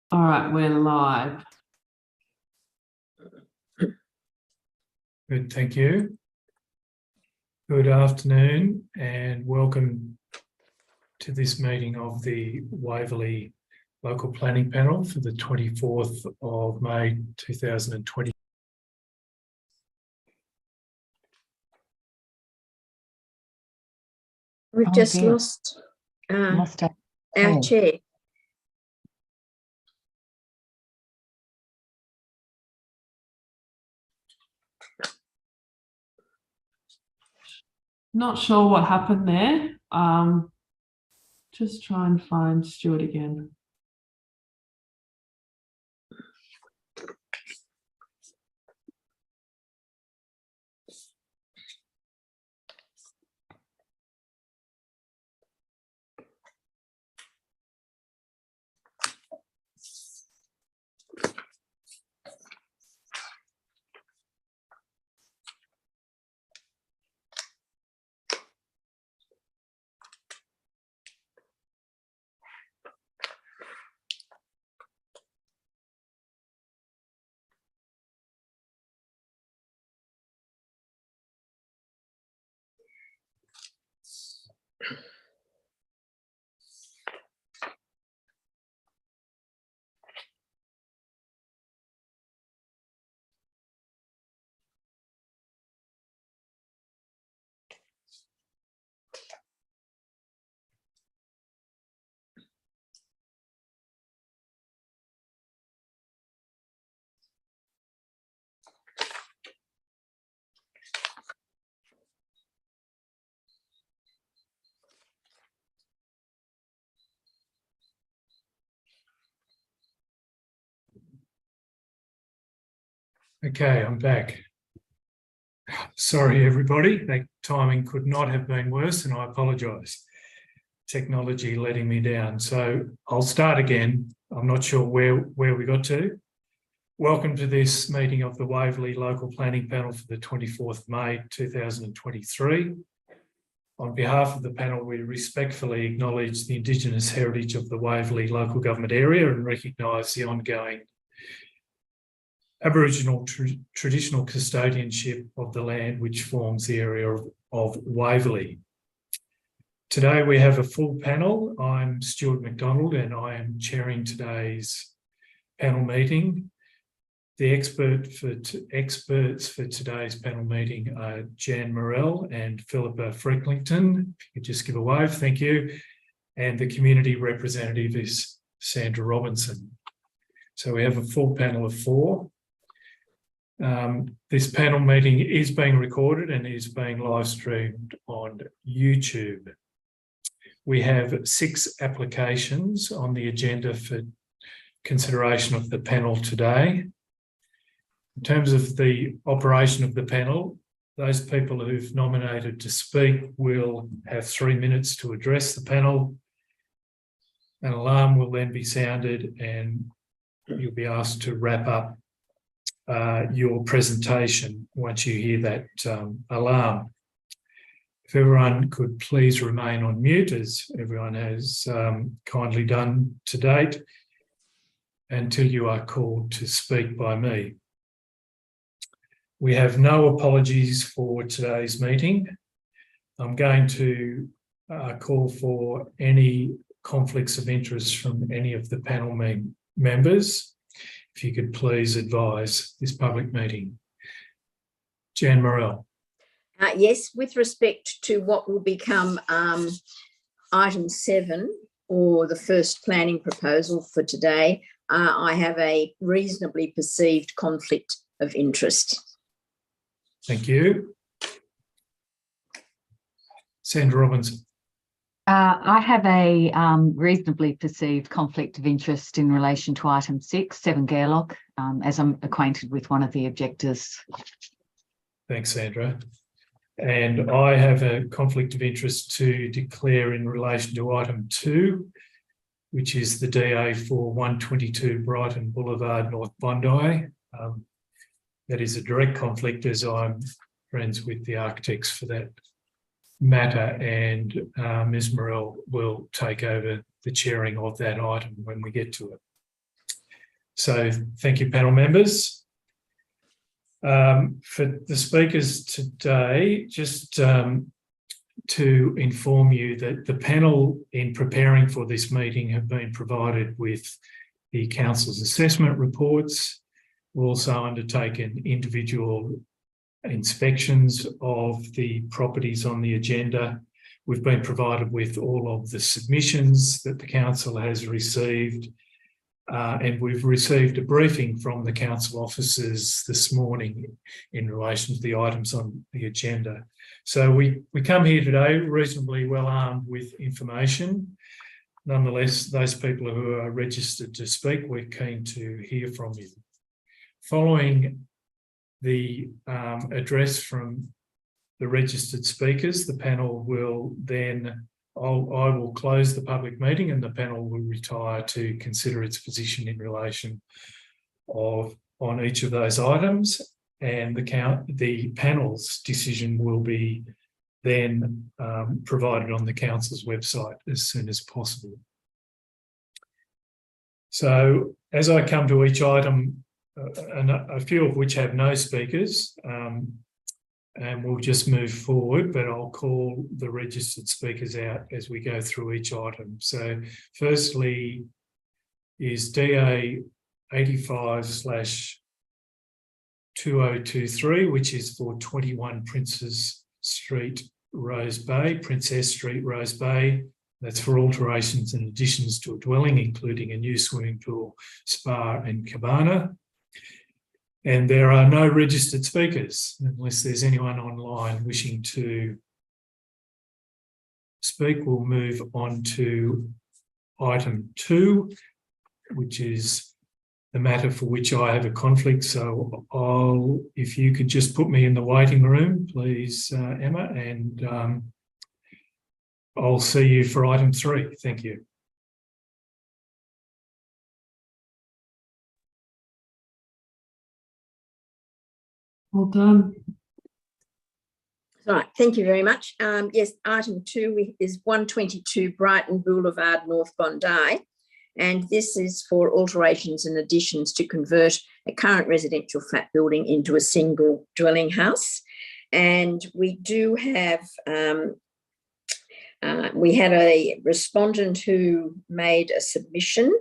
All right, we're live. Good, thank you. Good afternoon and welcome to this meeting of the Waverley Local Planning Panel for the 24th of May 2020. We've just lost our chair. Not sure what happened there. Just try and find Stuart again. Okay, I'm back. Sorry, everybody. That timing could not have been worse, and I apologise. Technology letting me down. So I'll start again. I'm not sure where we got to. Welcome to this meeting of the Waverley Local Planning Panel for the 24th of May 2023. On behalf of the panel, we respectfully acknowledge the Indigenous heritage of the Waverley local government area and recognise the ongoing Aboriginal traditional custodianship of the land which forms the area of Waverley. Today we have a full panel. I'm Stuart McDonald and I am chairing today's panel meeting. The experts for today's panel meeting are Jan Morell and Philippa Frecklington. If you could just give a wave, thank you. And the community representative is Sandra Robinson. So we have a full panel of four. This panel meeting is being recorded and is being live streamed on YouTube. We have 6 applications on the agenda for consideration of the panel today. In terms of the operation of the panel, those people who've nominated to speak will have 3 minutes to address the panel. An alarm will then be sounded and you'll be asked to wrap up your presentation once you hear that alarm. If everyone could please remain on mute, as everyone has kindly done to date, until you are called to speak by me. We have no apologies for today's meeting. I'm going to call for any conflicts of interest from any of the panel members. If you could please advise this public meeting. Jan Morell. Yes, with respect to what will become item 7, or the first planning proposal for today, I have a reasonably perceived conflict of interest. Thank you. Sandra Robinson. I have a reasonably perceived conflict of interest in relation to item 6, 7 Gairloch, as I'm acquainted with one of the objectors. Thanks, Sandra. And I have a conflict of interest to declare in relation to item 2, which is the DA for 122 Brighton Boulevard, North Bondi. That is a direct conflict as I'm friends with the architects for that matter, and Ms Morell will take over the chairing of that item when we get to it. So thank you, panel members. For the speakers today, just to inform you that the panel, in preparing for this meeting, have been provided with the council's assessment reports. We've also undertaken individual inspections of the properties on the agenda. We've been provided with all of the submissions that the council has received, and we've received a briefing from the council officers this morning in relation to the items on the agenda. So we come here today reasonably well armed with information. Nonetheless, those people who are registered to speak, we're keen to hear from you. Following the address from the registered speakers, the panel will then, I will close the public meeting and the panel will retire to consider its position in relation on each of those items, and the panel's decision will be then provided on the council's website as soon as possible. So as I come to each item, and a few of which have no speakers, and we'll just move forward, but I'll call the registered speakers out as we go through each item. So firstly is DA 85/2023, which is for 21 Princess Street, Rose Bay. That's for alterations and additions to a dwelling, including a new swimming pool, spa and cabana. And there are no registered speakers, unless there's anyone online wishing to speak. We'll move on to item 2, which is the matter for which I have a conflict. So if you could just put me in the waiting room, please, Emma, and I'll see you for item 3. Thank you. Well done. All right, thank you very much. Yes, item 2 is 122 Brighton Boulevard, North Bondi. And this is for alterations and additions to convert a current residential flat building into a single dwelling house. And we do have, we had a respondent who made a submission,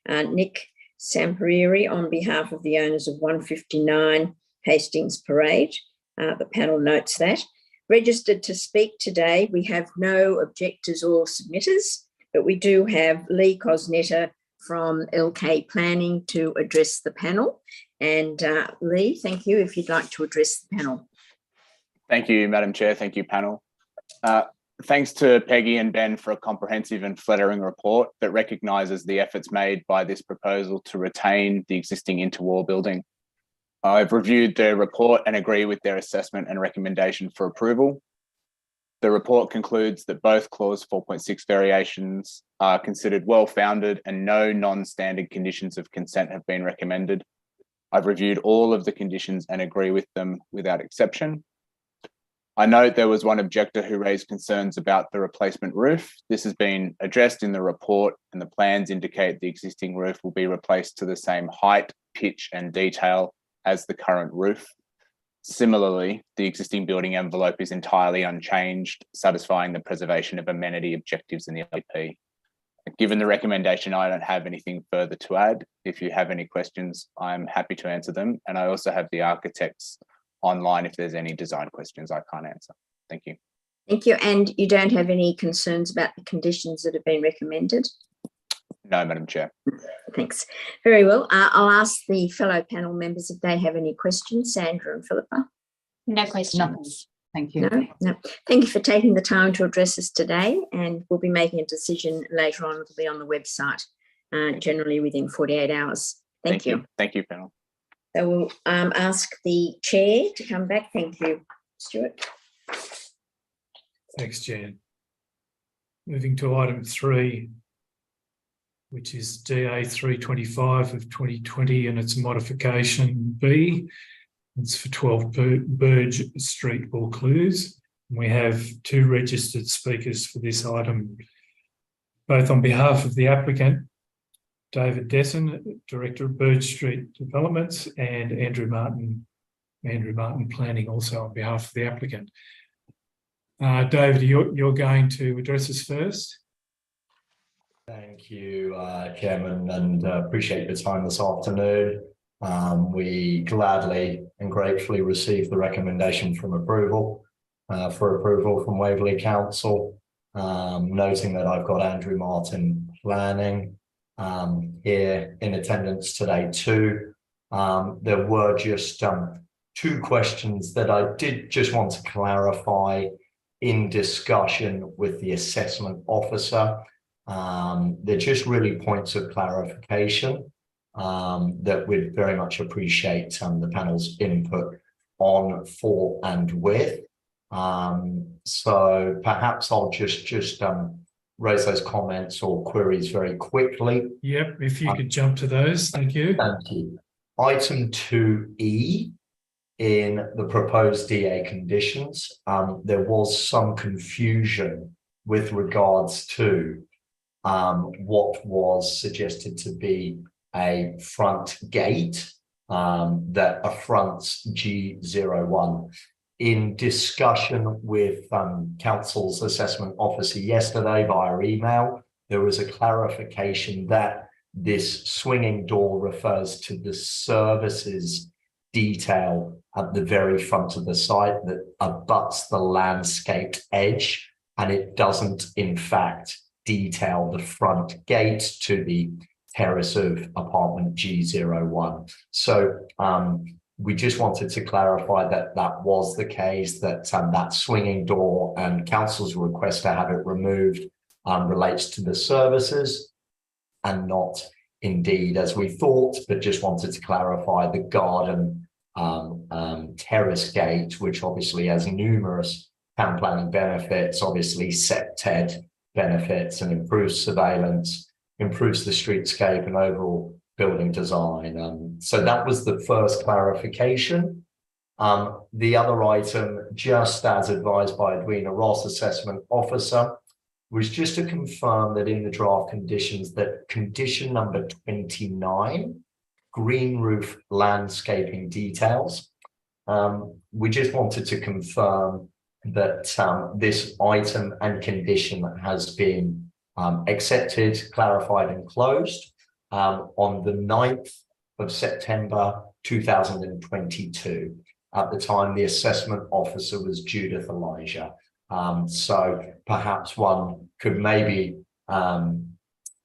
Nick Samperieri, on behalf of the owners of 159 Hastings Parade. The panel notes that. Registered to speak today, we have no objectors or submitters, but we do have Lee Cosnetta from LK Planning to address the panel. And Lee, thank you if you'd like to address the panel. Thank you, Madam Chair. Thank you, panel. Thanks to Peggy and Ben for a comprehensive and flattering report that recognises the efforts made by this proposal to retain the existing interwar building. I've reviewed the report and agree with their assessment and recommendation for approval. The report concludes that both clause 4.6 variations are considered well-founded and no non-standard conditions of consent have been recommended. I've reviewed all of the conditions and agree with them without exception. I note there was one objector who raised concerns about the replacement roof. This has been addressed in the report and the plans indicate the existing roof will be replaced to the same height, pitch and detail as the current roof. Similarly, the existing building envelope is entirely unchanged, satisfying the preservation of amenity objectives in the LP. Given the recommendation, I don't have anything further to add. If you have any questions, I'm happy to answer them. And I also have the architects online if there's any design questions I can't answer. Thank you. Thank you. And you don't have any concerns about the conditions that have been recommended? No, Madam Chair. Thanks. Very well. I'll ask the fellow panel members if they have any questions. Sandra and Philippa? No questions. Nothing. Thank you. No. Thank you for taking the time to address us today, and we'll be making a decision later on. It'll be on the website, generally within 48 hours. Thank you. Thank you, panel. So we'll ask the chair to come back. Thank you, Stuart. Thanks, Jan. Moving to item 3, which is DA 325 of 2020 and its modification B. It's for 12 Burge Street, Vaucluse. We have 2 registered speakers for this item, both on behalf of the applicant David Desson, Director of Bird Street Developments, and Andrew Martin Planning, also on behalf of the applicant. David, you're going to address us first. Thank you, Chairman, and appreciate your time this afternoon. We gladly and gratefully received the recommendation from approval for approval from Waverley Council, noting that I've got Andrew Martin Planning here in attendance today too. There were just two questions that I did just want to clarify in discussion with the assessment officer. They're just really points of clarification that we'd very much appreciate the panel's input on for and with. So perhaps I'll just raise those comments or queries very quickly. Yep, if you could jump to those, thank you. Thank you. Item 2E in the proposed DA conditions, there was some confusion with regards to what was suggested to be a front gate that affronts G01. In discussion with Council's assessment officer yesterday via email, there was a clarification that this swinging door refers to the services detail at the very front of the site that abuts the landscaped edge, and it doesn't in fact detail the front gate to the terrace of apartment G01. So we just wanted to clarify that that was the case, that that swinging door and Council's request to have it removed relates to the services and not indeed as we thought, but just wanted to clarify the garden terrace gate, which obviously has numerous town planning benefits, obviously SEPTED benefits, and improves surveillance, improves the streetscape and overall building design. So that was the first clarification. The other item, just as advised by Edwina Ross, assessment officer, was just to confirm that in the draft conditions that condition number 29, green roof landscaping details, we just wanted to confirm that this item and condition has been accepted, clarified and closed on the 9th of September 2022. At the time, the assessment officer was Judith Elijah. So perhaps one could maybe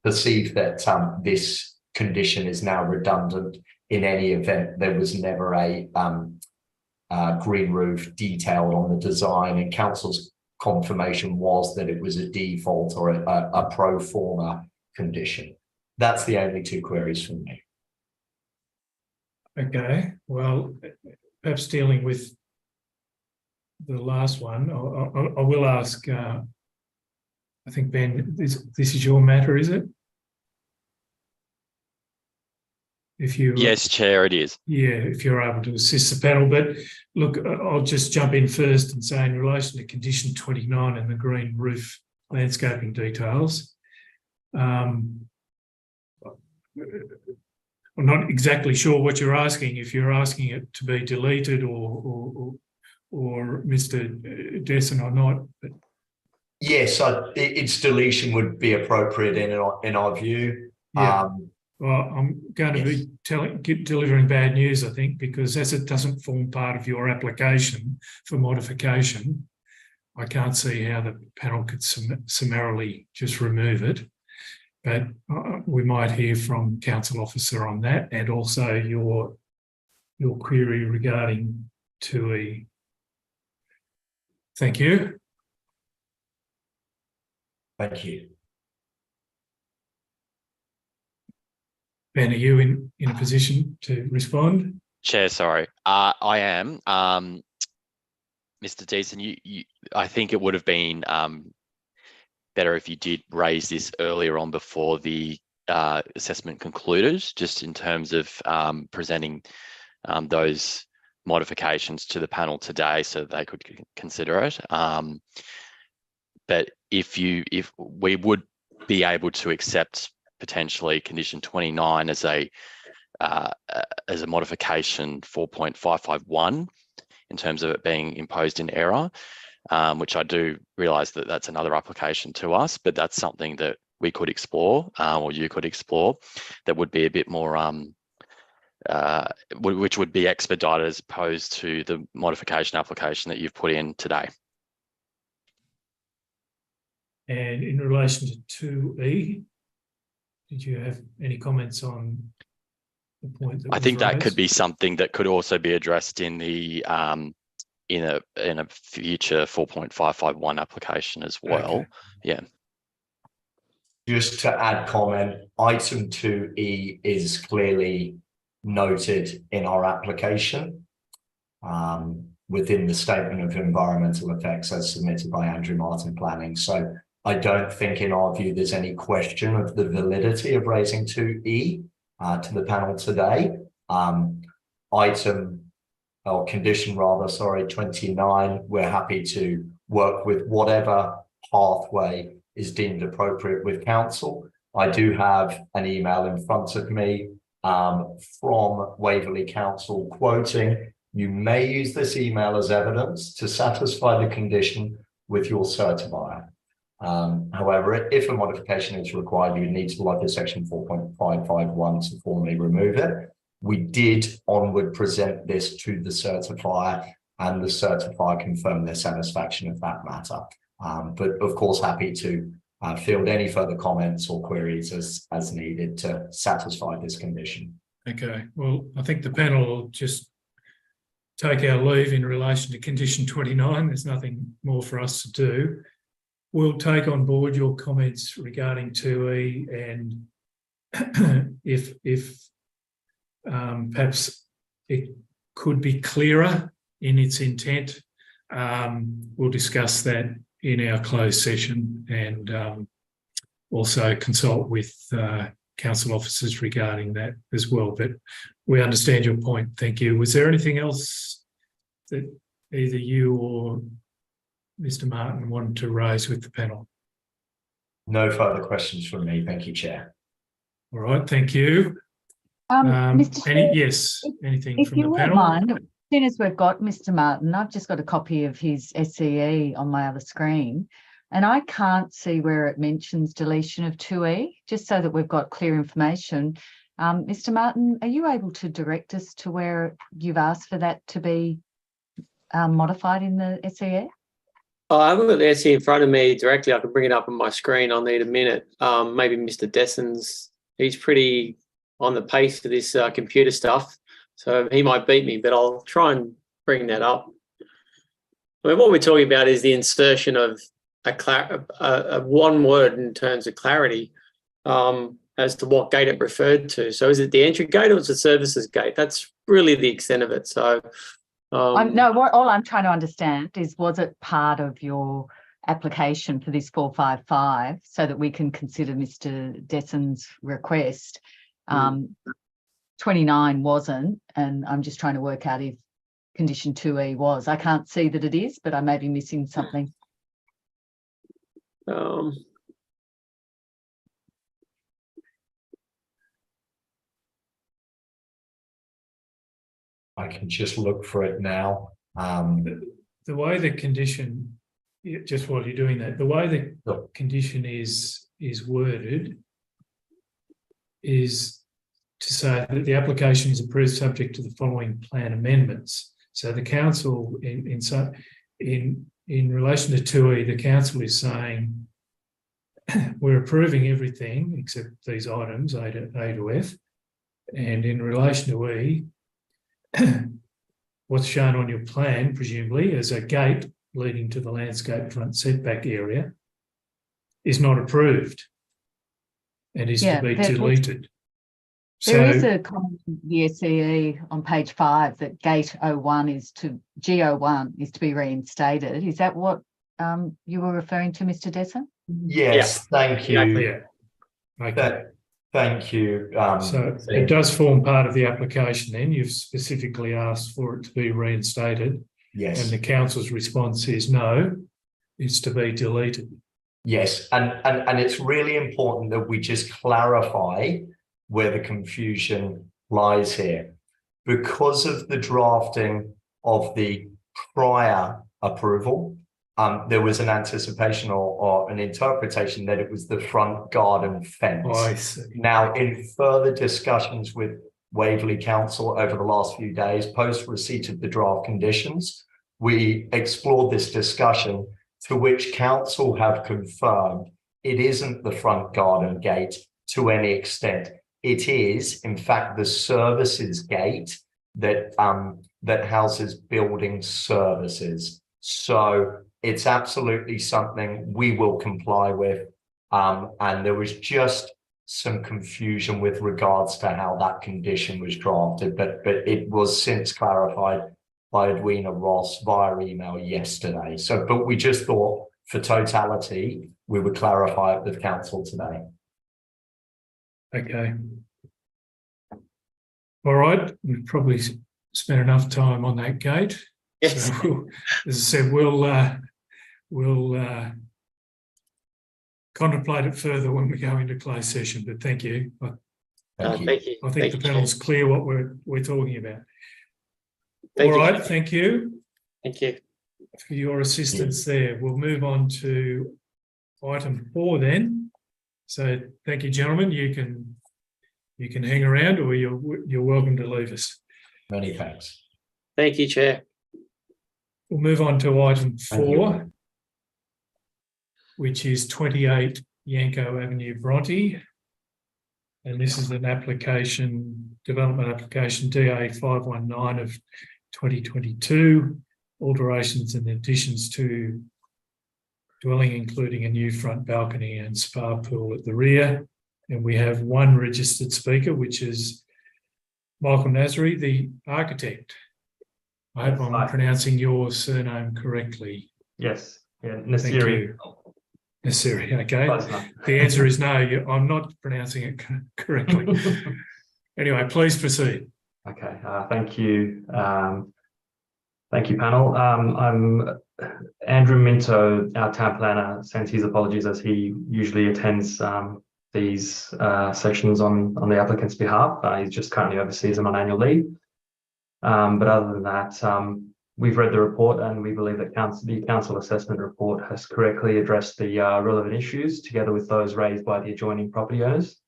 perceive that this condition is now redundant. In any event, there was never a green roof detailed on the design, and Council's confirmation was that it was a default or a pro forma condition. That's the only two queries from me. Okay, well, perhaps dealing with the last one, I will ask, I think, Ben, this is your matter, is it? If you, yes, Chair, it is. Yeah, if you're able to assist the panel. But look, I'll just jump in first and say in relation to condition 29 and the green roof landscaping details, I'm not exactly sure what you're asking, if you're asking it to be deleted or Mr. Desson or not. But yes, its deletion would be appropriate in our view. Yeah. Well, I'm going to be delivering bad news, I think, because as it doesn't form part of your application for modification, I can't see how the panel could summarily just remove it. But we might hear from Council Officer on that, and also your query regarding 2E. Thank you. Thank you. Ben, are you in a position to respond? Chair, sorry. I am. Mr. Deason, I think it would have been better if you did raise this earlier on before the assessment concluded, just in terms of presenting those modifications to the panel today so they could consider it. But if we would be able to accept potentially condition 29 as a modification 4.551 in terms of it being imposed in error, which I do realise that that's another application to us, but that's something that we could explore, or you could explore, that would be a bit more, which would be expedited as opposed to the modification application that you've put in today. And in relation to 2E, did you have any comments on the point that I was think that raised? could be something that could also be addressed in the in a future 4.551 application as well. Okay. Yeah. Just to add comment, item 2E is clearly noted in our application within the statement of environmental effects as submitted by Andrew Martin Planning. So I don't think in our view there's any question of the validity of raising 2E to the panel today. Condition 29, we're happy to work with whatever pathway is deemed appropriate with council. I do have an email in front of me from Waverley Council quoting, "You may use this email as evidence to satisfy the condition with your certifier. However, if a modification is required, you need to look at section 4.551 to formally remove it." We did onward present this to the certifier, and the certifier confirmed their satisfaction of that matter. But of course, happy to field any further comments or queries as needed to satisfy this condition. Okay, well, I think the panel will just take our leave in relation to condition 29. There's nothing more for us to do. We'll take on board your comments regarding 2E, and if perhaps it could be clearer in its intent, we'll discuss that in our closed session, and also consult with council officers regarding that as well. But we understand your point. Thank you. Was there anything else that either you or Mr. Martin wanted to raise with the panel? No further questions from me. Thank you, Chair. All right, thank you. Mr. Chair, Yes, anything if from you the wouldn't panel? mind, as soon as we've got Mr. Martin, I've just got a copy of his SCE on my other screen, and I can't see where it mentions deletion of 2E, just so that we've got clear information. Mr. Martin, are you able to direct us to where you've asked for that to be modified in the SCE? I haven't got the SE in front of me directly. I can bring it up on my screen. I'll need a minute. Maybe Mr. Desson's, he's pretty on the pace for this computer stuff, so he might beat me, but I'll try and bring that up. I mean, what we're talking about is the insertion of a one word in terms of clarity as to what gate it referred to. So is it the entry gate or is it the services gate? That's really the extent of it. So no, all I'm trying to understand is, was it part of your application for this 455 so that we can consider Mr. Desson's request? 29 wasn't, and I'm just trying to work out if condition 2E was. I can't see that it is, but I may be missing something. I can just look for it now. The way the condition, just while you're doing that, the way the Sure. condition is worded is to say that the application is approved subject to the following plan amendments. So the council, in relation to 2E, the council is saying we're approving everything except these items, A to F, and in relation to E, what's shown on your plan, presumably, as a gate leading to the landscape front setback area, is not approved and is to be deleted. There is a comment in the SCE on page 5 that gate G01 is to be reinstated. Is that what you were referring to, Mr. Desson? Yes, thank you. Yeah. Okay. Thank you. So it does form part of the application then. You've specifically asked for it to be reinstated. Yes. And the council's response is no, it's to be deleted. Yes, and it's really important that we just clarify where the confusion lies here. Because of the drafting of the prior approval, there was an anticipation or an interpretation that it was the front garden fence. Oh, I see. Now, in further discussions with Waverley Council over the last few days, post receipt of the draft conditions, we explored this discussion, to which council have confirmed it isn't the front garden gate to any extent. It is, in fact, the services gate that that houses building services. So it's absolutely something we will comply with. And there was just some confusion with regards to how that condition was drafted, but it was since clarified by Edwina Ross via email yesterday. So, but we just thought for totality, we would clarify it with council today. Okay. All right, we've probably spent enough time on that gate. Yes. So, as I said, we'll contemplate it further when we go into closed session. But thank you. Thank you. I think Thank the you, panel's clear what we're talking about. Thank All you. right, thank you Thank you. for your assistance there. We'll move on to item 4 then. So thank you, gentlemen. You can hang around, or you're welcome to leave us. Many thanks. Thank you, Chair. We'll move on to item Thank you. 4, which is 28 Yanko Avenue, Bronte. And this is an development application DA 519 of 2022, alterations and additions to dwelling, including a new front balcony and spa pool at the rear. And we have one registered speaker, which is Michael Nasri, the architect. I hope I'm pronouncing your surname correctly. Yes. Yeah. Thank Nasiri. you. Nasiri, okay. Close enough. The answer is no, I'm not pronouncing it correctly. Anyway, please proceed. Okay. Thank you. Thank you, panel. I'm Andrew Minto, our town planner, sends his apologies as he usually attends these sessions on the applicant's behalf. He's just currently overseas and on annual leave. But other than that, we've read the report and we believe that the council assessment report has correctly addressed the relevant issues together with those raised by the adjoining property owners.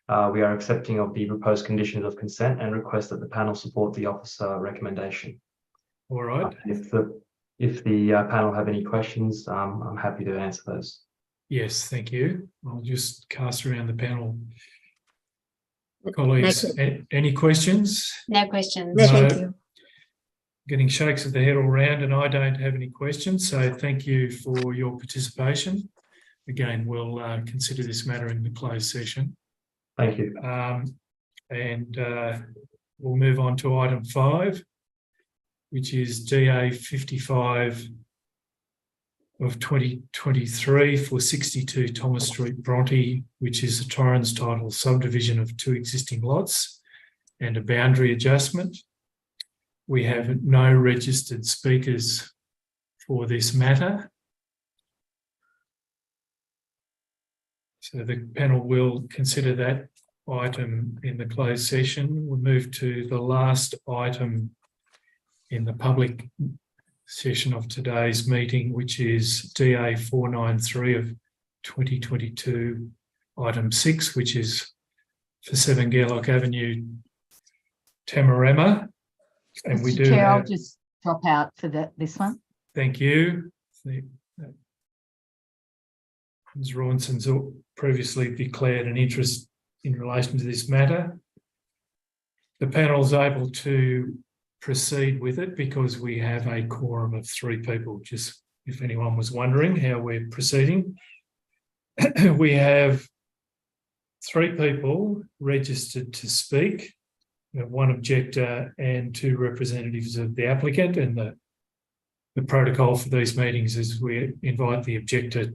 We are accepting of the proposed conditions of consent and request that the panel support the officer recommendation. All right. If the panel have any questions, I'm happy to answer those. Yes, thank you. I'll just cast around the panel. Colleagues, any questions? No questions. No, thank you. Getting shakes of the head all round, and I don't have any questions. So thank you for your participation. Again, we'll consider this matter in the closed session. Thank you. And we'll move on to item 5, which is DA 55 of 2023 for 62 Thomas Street, Bronte, which is a Torrens title subdivision of 2 existing lots and a boundary adjustment. We have no registered speakers for this matter. So the panel will consider that item in the closed session. We'll move to the last item in the public session of today's meeting, which is DA 493 of 2022, item 6, which is for 7 Gairloch Avenue, Tamarama. And we Mr. do Chair, have, I'll just drop out for this one. thank you. Ms. Rawlinson's previously declared an interest in relation to this matter. The panel is able to proceed with it because we have a quorum of 3 people, just if anyone was wondering how we're proceeding. We have 3 people registered to speak, 1 objector and 2 representatives of the applicant, and the protocol for these meetings is we invite the objector,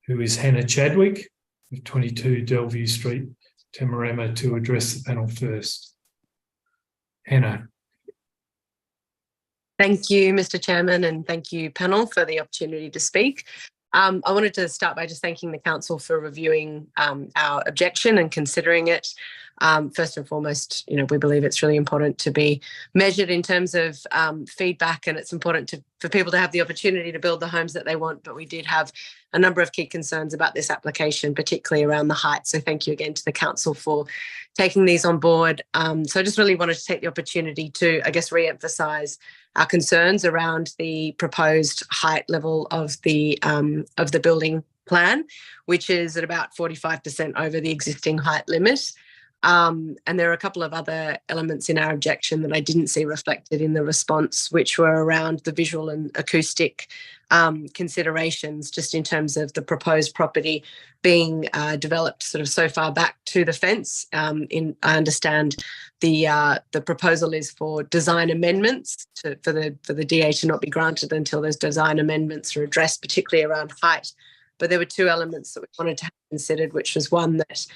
who is Hannah Chadwick of 22 Delview Street, Tamarama, to address the panel first. Hannah. Thank you, Mr. Chairman, and thank you, panel, for the opportunity to speak. I wanted to start by just thanking the council for reviewing our objection and considering it. First and foremost, we believe it's really important to be measured in terms of feedback, and it's important for people to have the opportunity to build the homes that they want. But we did have a number of key concerns about this application, particularly around the height. So thank you again to the council for taking these on board. So I just really wanted to take the opportunity to, I guess, re-emphasise our concerns around the proposed height level of the building plan, which is at about 45% over the existing height limit. And there are a couple of other elements in our objection that I didn't see reflected in the response, which were around the visual and acoustic considerations, just in terms of the proposed property being developed sort of so far back to the fence. I understand the proposal is for design amendments for the DA to not be granted until those design amendments are addressed, particularly around height. But there were two elements that we wanted to have considered, which was one, that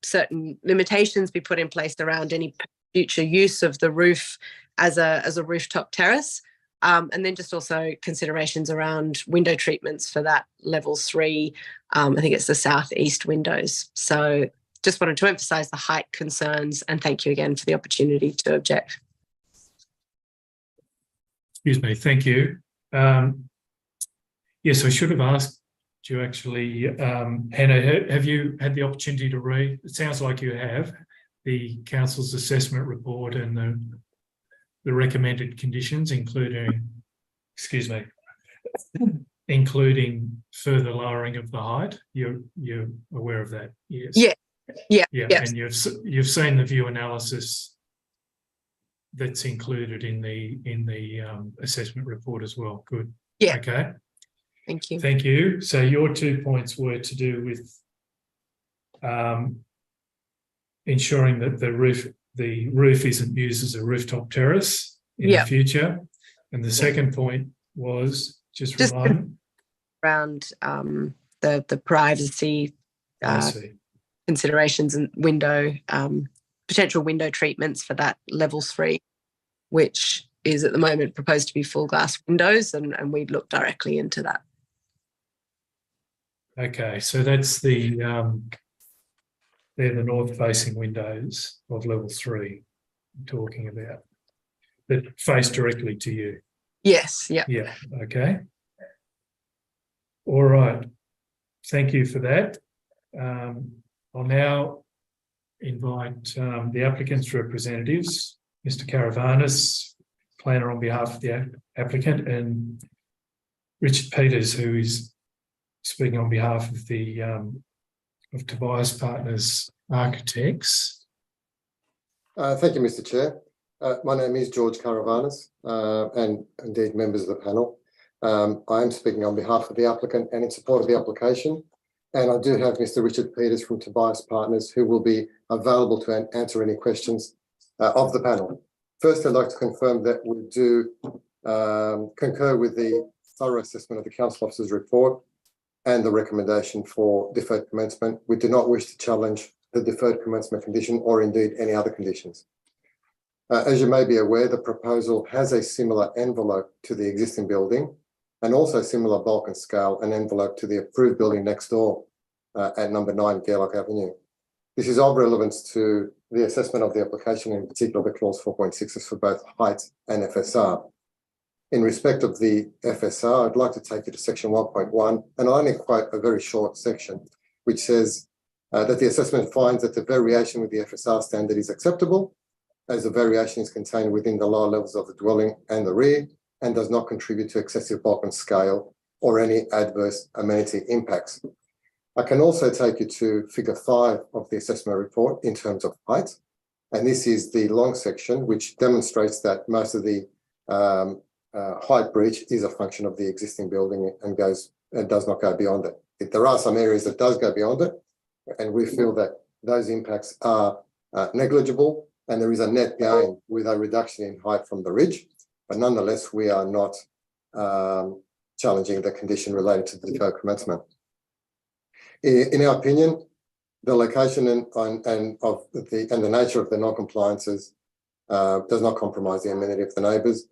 certain limitations be put in place around any future use of the roof as a rooftop terrace, and then just also considerations around window treatments for that level 3. I think it's the southeast windows. So just wanted to emphasise the height concerns, and thank you again for the opportunity to object. Excuse me, thank you. Yes, I should have asked you actually, Hannah, have you had the opportunity to read? It sounds like you have the council's assessment report and the recommended conditions, including further lowering of the height. You're aware of that, yes? Yeah. And you've seen the view analysis that's included in the assessment report as well. Good. Yeah. Okay. Thank you. Thank you. So your 2 points were to do with ensuring that the roof isn't used as a rooftop terrace in the future. And the second point was just remind around the privacy considerations and potential window treatments for that level 3, which is at the moment proposed to be full glass windows, and we'd look directly into that. Okay, so that's they're the north-facing windows of level 3 I'm talking about that face directly to you. Yes, yeah. Yeah, okay. All right, thank you for that. I'll now invite the applicant's representatives, Mr. Caravanis, planner on behalf of the applicant, and Richard Peters, who is speaking on behalf of the of Tobias Partners Architects. Thank you, Mr. Chair. My name is George Caravanis, and indeed members of the panel. I am speaking on behalf of the applicant and in support of the application. And I do have Mr. Richard Peters from Tobias Partners, who will be available to answer any questions of the panel. First, I'd like to confirm that we do concur with the thorough assessment of the council officer's report and the recommendation for deferred commencement. We do not wish to challenge the deferred commencement condition or indeed any other conditions. As you may be aware, the proposal has a similar envelope to the existing building and also similar bulk and scale and envelope to the approved building next door at number 9 Gairlock Avenue. This is of relevance to the assessment of the application, in particular the clause 4.6 for both height and FSR. In respect of the FSR, I'd like to take you to section 1.1, and I'll only quote a very short section, which says that the assessment finds that the variation with the FSR standard is acceptable, as the variation is contained within the lower levels of the dwelling and the rear, and does not contribute to excessive bulk and scale or any adverse amenity impacts. I can also take you to figure 5 of the assessment report in terms of height, and this is the long section, which demonstrates that most of the height breach is a function of the existing building and does not go beyond it. There are some areas that does go beyond it, and we feel that those impacts are negligible, and there is a net gain with a reduction in height from the ridge. But nonetheless, we are not challenging the condition related to the deferred commencement. In our opinion, the location and the nature of the non-compliances does not compromise the amenity of the neighbours.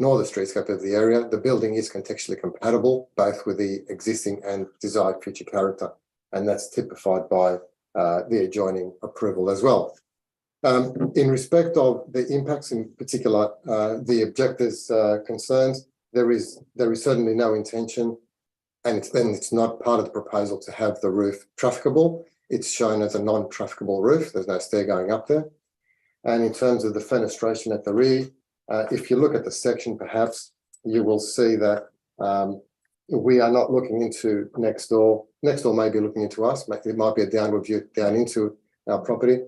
nor the streetscape of the area. The building is contextually compatible, both with the existing and desired future character, and that's typified by the adjoining approval as well. In respect of the impacts, in particular, the objectors' concerns, there is certainly no intention, and it's not part of the proposal to have the roof trafficable. It's shown as a non-trafficable roof. There's no stair going up there. And in terms of the fenestration at the rear, if you look at the section, perhaps you will see that we are not looking into next door. Next door may be looking into us. It might be a downward view down into our property,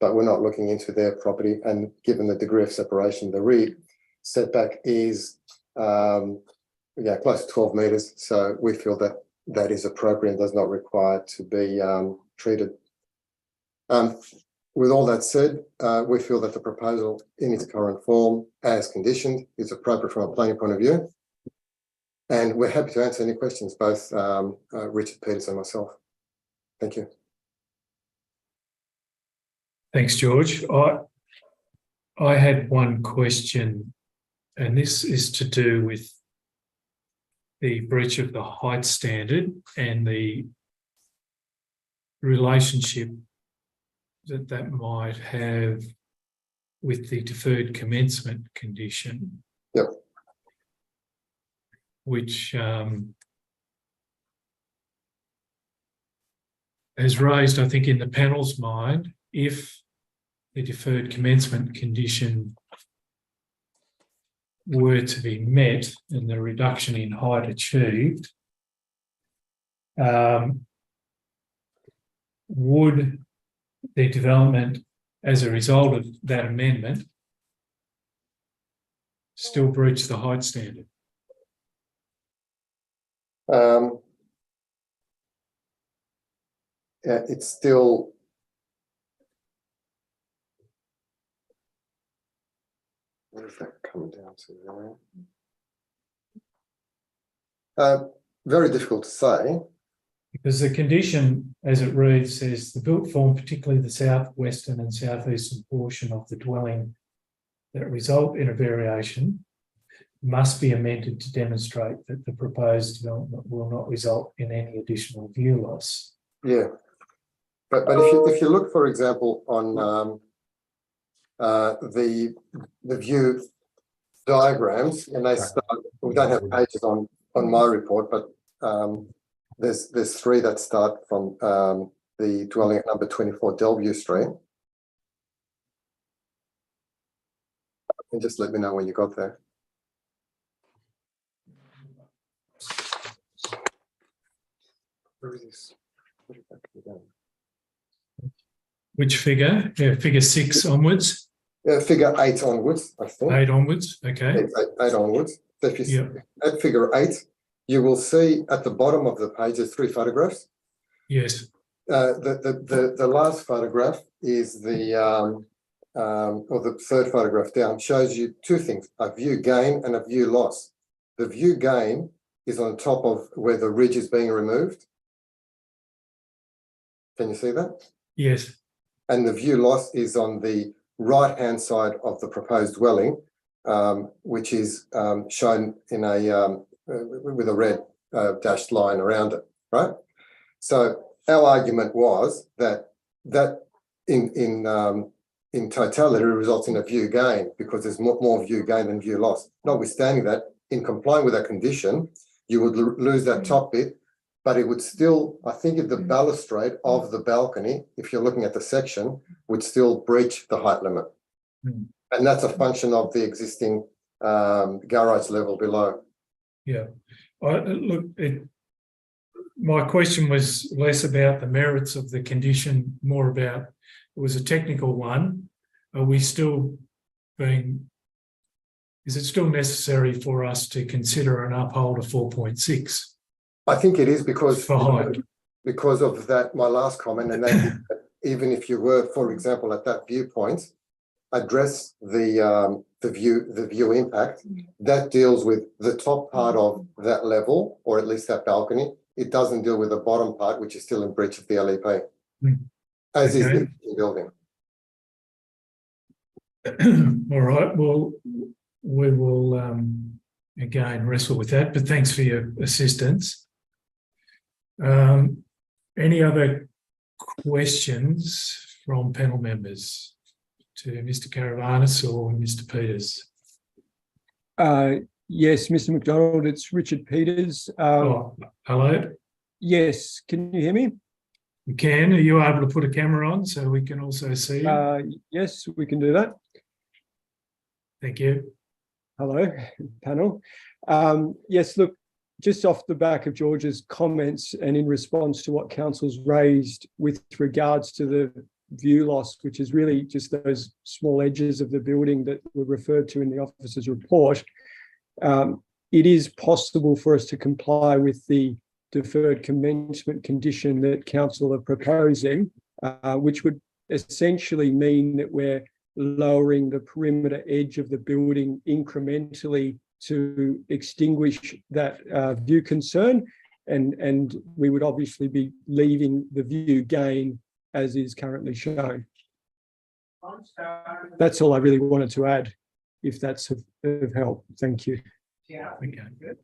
but we're not looking into their property. And given the degree of separation, the rear setback is close to 12 metres. So we feel that that is appropriate and does not require to be treated. With all that said, we feel that the proposal in its current form, as conditioned, is appropriate from a planning point of view. And we're happy to answer any questions, both Richard Peters and myself. Thank you. Thanks, George. I had one question, and this is to do with the breach of the height standard and the relationship that might have with the deferred commencement condition. Yep. Which has raised, I think, in the panel's mind, if the deferred commencement condition were to be met and the reduction in height achieved, would the development as a result of that amendment still breach the height standard? It's still what does that come down to? Very difficult to say. Because the condition, as it reads, says the built form, particularly the southwestern and southeastern portion of the dwelling that result in a variation, must be amended to demonstrate that the proposed development will not result in any additional view loss. Yeah, but if you look, for example, on the view diagrams, and they start. We don't have pages on my report, but there's three that start from the dwelling at number 24 Delview Street. And just let me know when you got there. Where is this? Which figure? Yeah, figure 6 onwards? Figure 8 onwards, I think. 8 onwards, okay. 8 onwards. So if you at figure 8, you will see at the bottom of the page there's 3 photographs. Yes. The last photograph is the or the third photograph down, shows you 2 things: a view gain and a view loss. The view gain is on top of where the ridge is being removed. Can you see that? Yes. And the view loss is on the right-hand side of the proposed dwelling, which is shown in a with a red dashed line around it, right? So our argument was that in totality results in a view gain, because there's more view gain than view loss. Notwithstanding that, in complying with that condition, you would lose that top bit, but it would still, I think, the balustrade of the balcony, if you're looking at the section, would still breach the height limit. And that's a function of the existing garage level below. Yeah. Look, my question was less about the merits of the condition, more about, it was a technical one. Are we still is it still necessary for us to consider and uphold a 4.6? I think it is because of that, my last comment, and that even if you were, for example, at that viewpoint, address the view impact, that deals with the top part of that level, or at least that balcony. It doesn't deal with the bottom part, which is still in breach of the LEP, as is the building. All right. Well, we will again wrestle with that, but thanks for your assistance. Any other questions from panel members to Mr. Caravanis or Mr. Peters? Yes, Mr. McDonald, it's Richard Peters. Hello. Yes, can you hear me? You can. Are you able to put a camera on so we can also see you? Yes, we can do that. Thank you. Hello, panel. Yes, look, just off the back of George's comments and in response to what council's raised with regards to the view loss, which is really just those small edges of the building that were referred to in the officer's report, it is possible for us to comply with the deferred commencement condition that council are proposing, which would essentially mean that we're lowering the perimeter edge of the building incrementally to extinguish that view concern, and we would obviously be leaving the view gain as is currently shown. That's all I really wanted to add, if that's of help. Thank you. Yeah. Okay.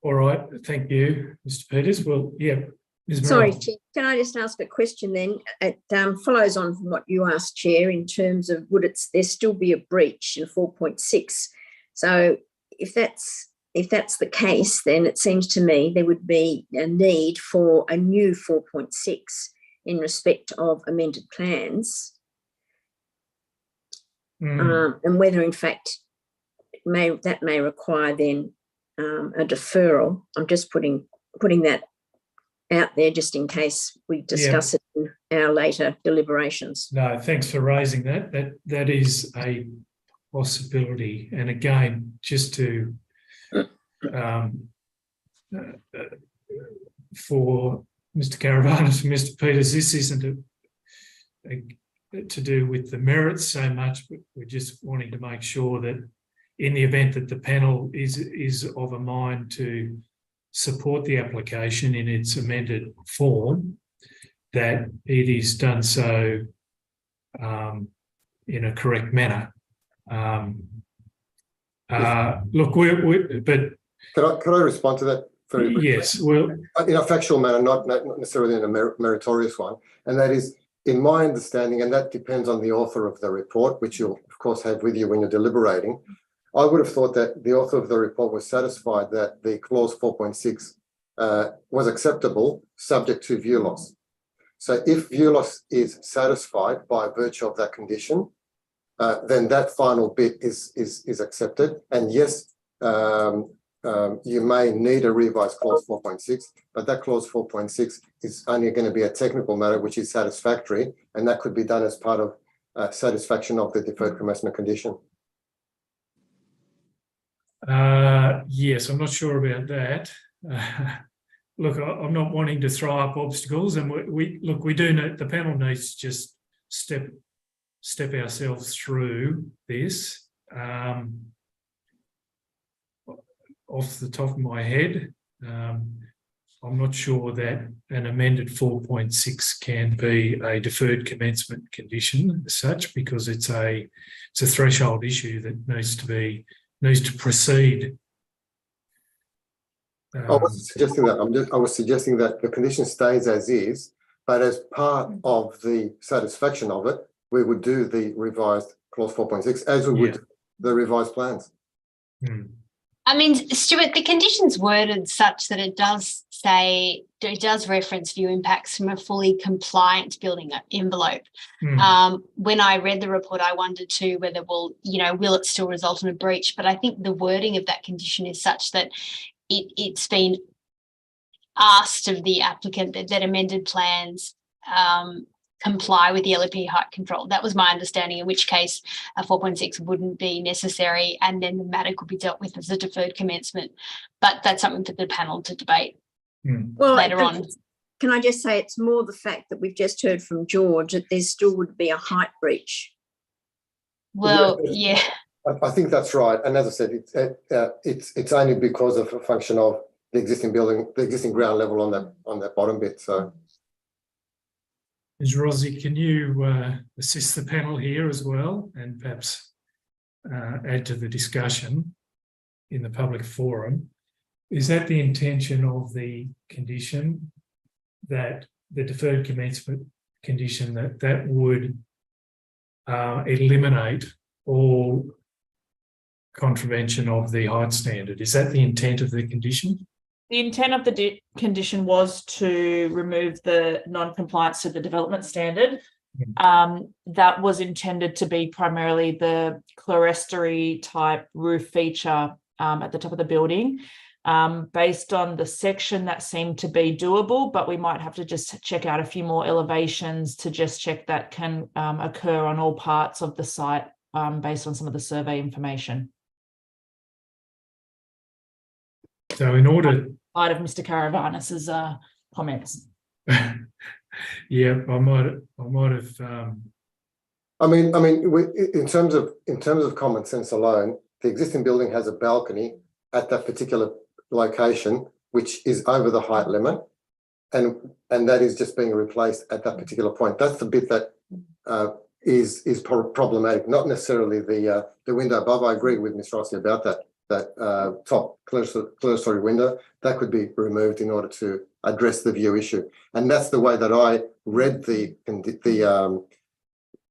All right. Thank you, Mr. Peters. Well, yeah. Ms. Sorry, Merrill. Chair, can I just ask a question then? It follows on from what you asked, Chair, in terms of would there still be a breach in 4.6? So if that's the case, then it seems to me there would be a need for a new 4.6 in respect of amended plans, and whether in fact that may require then a deferral. I'm just putting that out there just in case we discuss it in our later deliberations. No, thanks for raising that. That is a possibility. And again, just to for Mr. Caravanis and Mr. Peters, this isn't to do with the merits so much, but we're just wanting to make sure that in the event that the panel is of a mind to support the application in its amended form, that it is done so in a correct manner. Look, but could I respond to that very briefly? Yes, well, in a factual manner, not necessarily in a meritorious one, and that is, in my understanding, and that depends on the author of the report, which you'll of course have with you when you're deliberating. I would have thought that the author of the report was satisfied that the clause 4.6 was acceptable, subject to view loss. So if view loss is satisfied by virtue of that condition, then that final bit is accepted. And yes, you may need a revised clause 4.6, but that clause 4.6 is only going to be a technical matter, which is satisfactory, and that could be done as part of satisfaction of the deferred commencement condition. Yes, I'm not sure about that. Look, I'm not wanting to throw up obstacles, and we do know the panel needs to just step ourselves through this. Off the top of my head, I'm not sure that an amended 4.6 can be a deferred commencement condition as such, because it's a threshold issue that needs to proceed. I wasn't suggesting that. I was suggesting that the condition stays as is, but as part of the satisfaction of it, we would do the revised clause 4.6 as we would the revised plans. I mean, Stuart, the condition's worded such that it does reference view impacts from a fully compliant building envelope. When I read the report, I wondered too whether, will it still result in a breach? But I think the wording of that condition is such that it's been asked of the applicant that amended plans comply with the LEP height control. That was my understanding, in which case a 4.6 wouldn't be necessary, and then the matter could be dealt with as a deferred commencement. But that's something for the panel to debate later on. Can I just say it's more the fact that we've just heard from George that there still would be a height breach. Well, yeah. I think that's right. And as I said, it's only because of a function of the existing building, the existing ground level on that bottom bit. So, Ms. Rossi, can you assist the panel here as well, and perhaps add to the discussion in the public forum. Is that the intention of the condition, that the deferred commencement condition, that would eliminate all contravention of the height standard? Is that the intent of the condition? The intent of the condition was to remove the non-compliance to the development standard. That was intended to be primarily the clerestory type roof feature at the top of the building. Based on the section, that seemed to be doable, but we might have to just check out a few more elevations to just check that can occur on all parts of the site based on some of the survey information. So in order... Part of Mr. Caravanis's comments. Yeah, I might have... I mean, in terms of common sense alone, the existing building has a balcony at that particular location, which is over the height limit, and that is just being replaced at that particular point. That's the bit that is problematic, not necessarily the window above. I agree with Ms. Rossi about that top clerestory window. That could be removed in order to address the view issue, and that's the way that I read the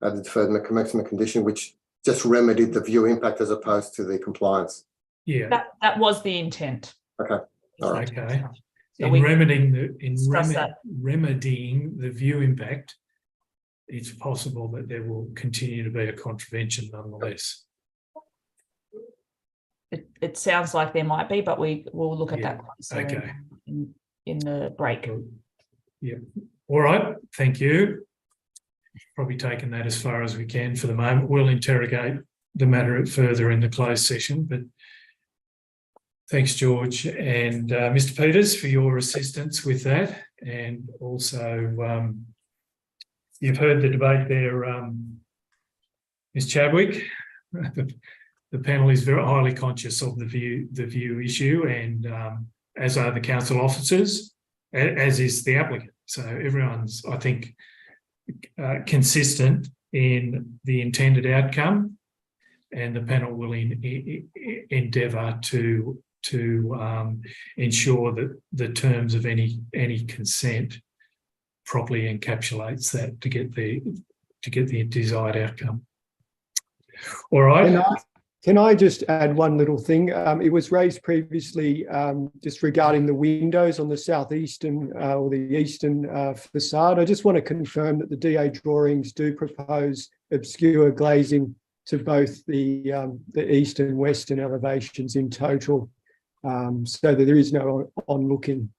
deferred commencement condition, which just remedied the view impact as opposed to the compliance. Yeah, That was the intent. Okay. All right. Okay. So In remedying the view impact, it's possible that there will continue to be a contravention nonetheless. It sounds like there might be, but we will look at that closer Okay. in the break. Yeah. All right. Thank you. Probably taken that as far as we can for the moment. We'll interrogate the matter further in the closed session, but thanks, George, and Mr. Peters, for your assistance with that. And also, you've heard the debate there, Ms. Chadwick. The panel is very highly conscious of the view issue, and as are the council officers, as is the applicant. So everyone's, I think, consistent in the intended outcome, and the panel will endeavour to ensure that the terms of any consent properly encapsulates that to get the desired outcome. All right. Can I just add one little thing? It was raised previously just regarding the windows on the southeastern or the eastern facade. I just want to confirm that the DA drawings do propose obscure glazing to both the east and western elevations in total, so that there is no onlooking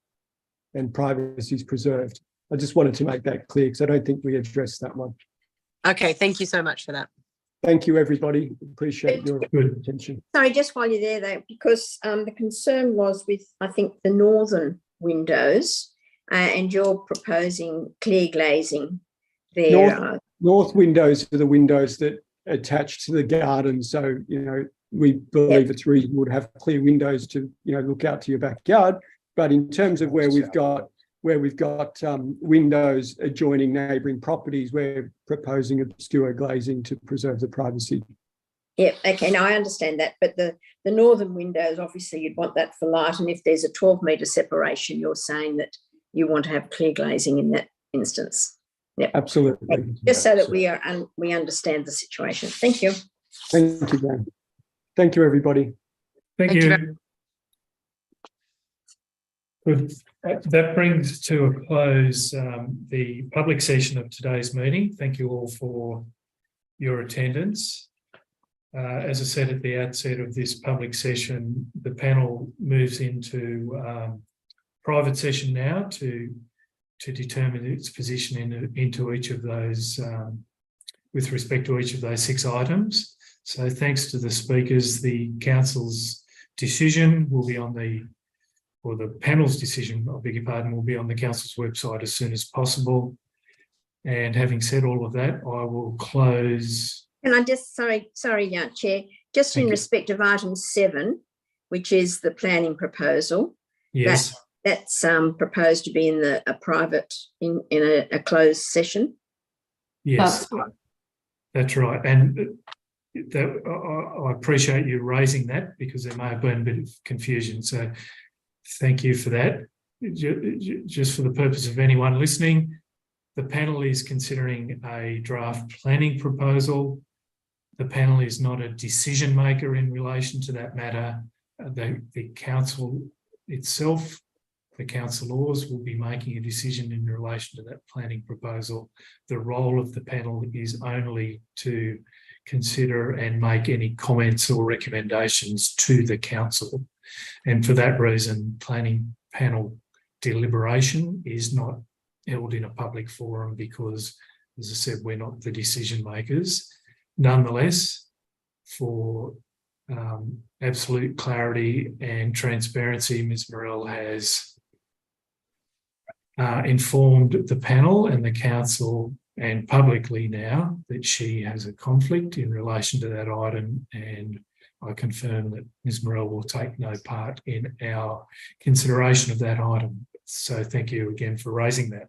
and privacy is preserved. I just wanted to make that clear because I don't think we addressed that one. Okay, thank you so much for that. Thank you, everybody. Appreciate your attention. Sorry, just while you're there, though, because the concern was with, I think, the northern windows, and you're proposing clear glazing there. North windows are the windows that attach to the garden. So, we believe it's reasonable to have clear windows to, look out to your backyard. But in terms of where we've got windows adjoining neighbouring properties, we're proposing obscure glazing to preserve the privacy. Yeah, okay, now I understand that, but the northern windows, obviously you'd want that for light, and if there's a 12-metre separation, you're saying that you want to have clear glazing in that instance. Yep. Absolutely. Okay. Just so that we understand the situation. Thank you. Thank you, Dan. Thank you, everybody. Thank you. Good. That brings to a close the public session of today's meeting. Thank you all for your attendance. As I said at the outset of this public session, the panel moves into private session now to determine its position into each of those, with respect to each of those 6 items. So thanks to the speakers, the council's decision will be on the panel's decision, I beg your pardon, will be on the council's website as soon as possible. And having said all of that, I will close. Can I just, sorry, Chair, just in respect of item 7, which is the planning proposal. Yes. That's proposed to be in a private, in a closed session. Yes, that's right. And I appreciate you raising that because there may have been a bit of confusion. So thank you for that. Just for the purpose of anyone listening, the panel is considering a draft planning proposal. The panel is not a decision maker in relation to that matter. The council itself, the councillors, will be making a decision in relation to that planning proposal. The role of the panel is only to consider and make any comments or recommendations to the council. And for that reason, planning panel deliberation is not held in a public forum because, as I said, we're not the decision makers. Nonetheless, for absolute clarity and transparency, Ms. Morell has informed the panel and the council and publicly now that she has a conflict in relation to that item, and I confirm that Ms. Morell will take no part in our consideration of that item. So thank you again for raising that.